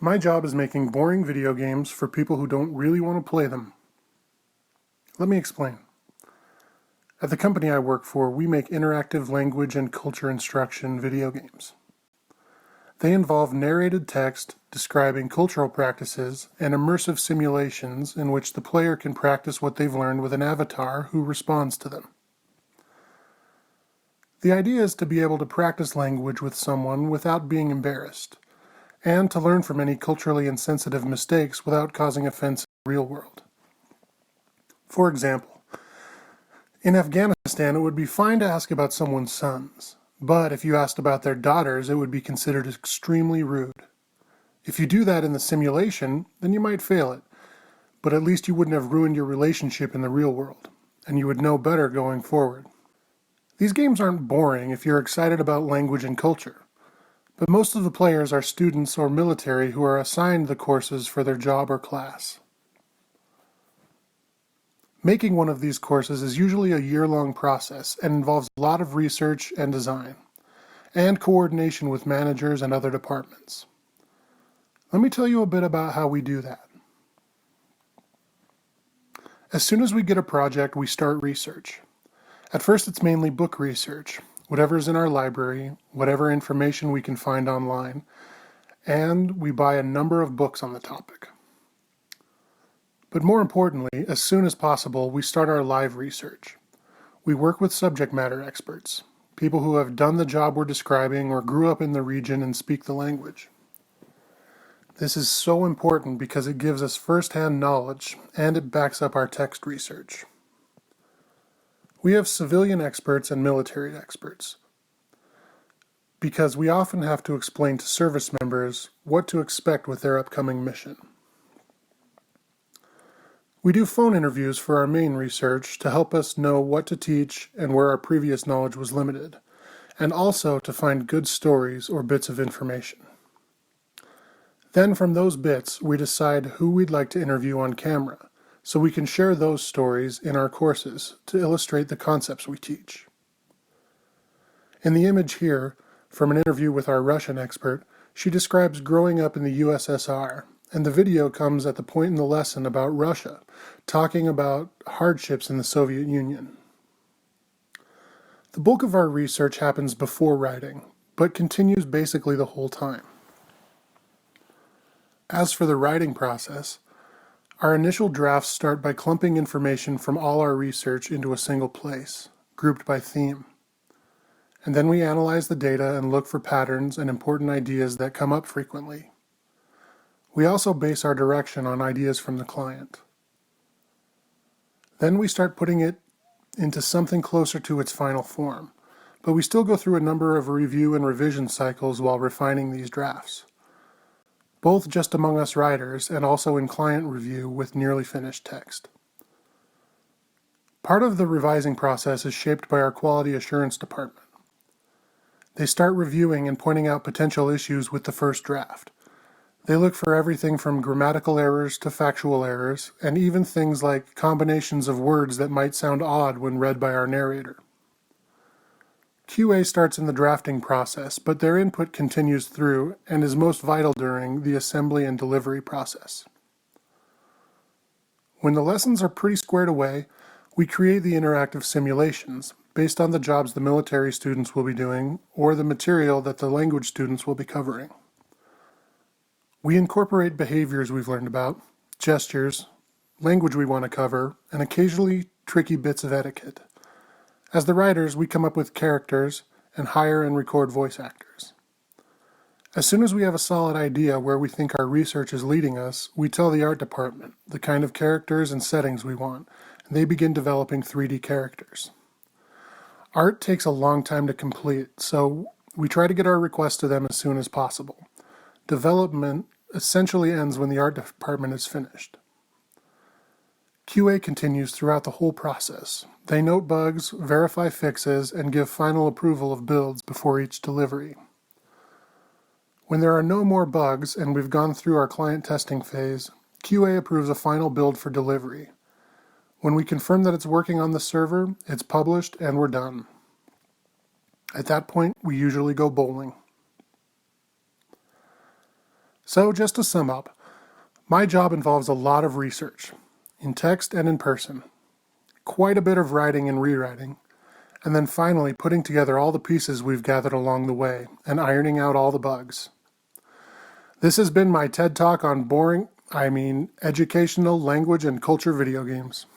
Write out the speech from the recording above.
My job is making boring video games for people who don't really want to play them. Let me explain. At the company I work for, we make interactive language and culture instruction video games. They involve narrated text describing cultural practices and immersive simulations in which the player can practice what they've learned with an avatar who responds to them. The idea is to be able to practice language with someone without being embarrassed, and to learn from any culturally insensitive mistakes without causing offense in the real world. For example, in Afghanistan, it would be fine to ask about someone's sons, but if you asked about their daughters, it would be considered extremely rude. If you do that in the simulation, then you might fail it, but at least you wouldn't have ruined your relationship in the real world, and you would know better going forward. These games aren't boring if you're excited about language and culture, but most of the players are students or military who are assigned the courses for their job or class. Making one of these courses is usually a year-long process and involves a lot of research and design, and coordination with managers and other departments. Let me tell you a bit about how we do that. As soon as we get a project, we start research. At first, it's mainly book research, whatever's in our library, whatever information we can find online, and we buy a number of books on the topic. But more importantly, as soon as possible, we start our live research. We work with subject matter experts, people who have done the job we're describing or grew up in the region and speak the language. This is so important because it gives us first-hand knowledge and it backs up our text research. We have civilian experts and military experts, because we often have to explain to service members what to expect with their upcoming mission. We do phone interviews for our main research to help us know what to teach and where our previous knowledge was limited, and also to find good stories or bits of information. Then from those bits, we decide who we'd like to interview on camera, so we can share those stories in our courses to illustrate the concepts we teach. In the image here, from an interview with our Russian expert, she describes growing up in the USSR, and the video comes at the point in the lesson about Russia, talking about hardships in the Soviet Union. The bulk of our research happens before writing, but continues basically the whole time. As for the writing process, our initial drafts start by clumping information from all our research into a single place, grouped by theme. And then we analyze the data and look for patterns and important ideas that come up frequently. We also base our direction on ideas from the client. Then we start putting it into something closer to its final form, but we still go through a number of review and revision cycles while refining these drafts, both just among us writers and also in client review with nearly finished text. Part of the revising process is shaped by our quality assurance department. They start reviewing and pointing out potential issues with the first draft. They look for everything from grammatical errors to factual errors, and even things like combinations of words that might sound odd when read by our narrator. QA starts in the drafting process, but their input continues through and is most vital during the assembly and delivery process. When the lessons are pretty squared away, we create the interactive simulations based on the jobs the military students will be doing or the material that the language students will be covering. We incorporate behaviors we've learned about, gestures, language we want to cover, and occasionally tricky bits of etiquette. As the writers, we come up with characters and hire and record voice actors. As soon as we have a solid idea where we think our research is leading us, we tell the art department the kind of characters and settings we want, and they begin developing 3D characters. Art takes a long time to complete, so we try to get our requests to them as soon as possible. Development essentially ends when the art department is finished. QA continues throughout the whole process. They note bugs, verify fixes, and give final approval of builds before each delivery. When there are no more bugs and we've gone through our client testing phase, QA approves a final build for delivery. When we confirm that it's working on the server, it's published and we're done. At that point, we usually go bowling. So just to sum up, my job involves a lot of research, in text and in person, quite a bit of writing and rewriting, and then finally putting together all the pieces we've gathered along the way and ironing out all the bugs. This has been my TED Talk on educational language and culture video games.